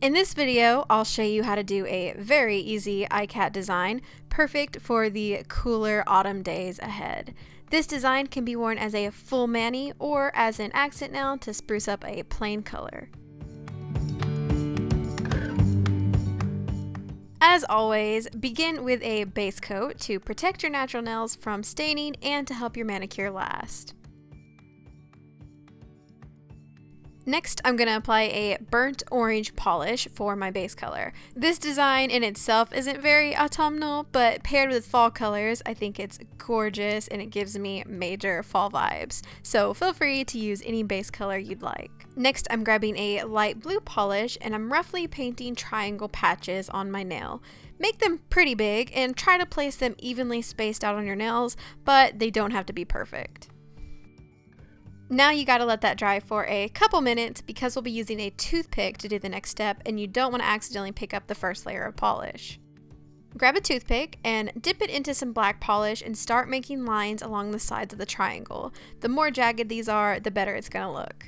In this video, I'll show you how to do a very easy Ikat design, perfect for the cooler autumn days ahead. This design can be worn as a full mani or as an accent nail to spruce up a plain color. As always, begin with a base coat to protect your natural nails from staining and to help your manicure last. Next, I'm going to apply a burnt orange polish for my base color. This design in itself isn't very autumnal, but paired with fall colors, I think it's gorgeous and it gives me major fall vibes. So feel free to use any base color you'd like. Next, I'm grabbing a light blue polish and I'm roughly painting triangle patches on my nail. Make them pretty big and try to place them evenly spaced out on your nails, but they don't have to be perfect. Now you gotta let that dry for a couple minutes because we'll be using a toothpick to do the next step and you don't want to accidentally pick up the first layer of polish. Grab a toothpick and dip it into some black polish and start making lines along the sides of the triangle. The more jagged these are, the better it's gonna look.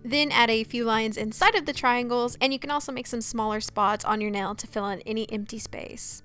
Then add a few lines inside of the triangles, and you can also make some smaller spots on your nail to fill in any empty space.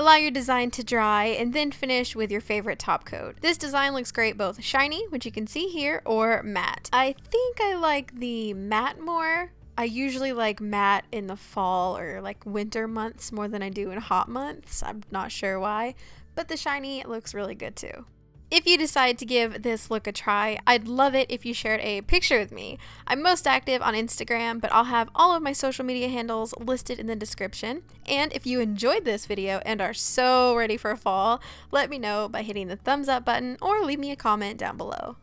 Allow your design to dry and then finish with your favorite top coat. This design looks great both shiny, which you can see here, or matte. I think I like the matte more. I usually like matte in the fall or like winter months more than I do in hot months. I'm not sure why, but the shiny looks really good too. If you decide to give this look a try, I'd love it if you shared a picture with me. I'm most active on Instagram, but I'll have all of my social media handles listed in the description. And if you enjoyed this video and are so ready for fall, let me know by hitting the thumbs up button or leave me a comment down below.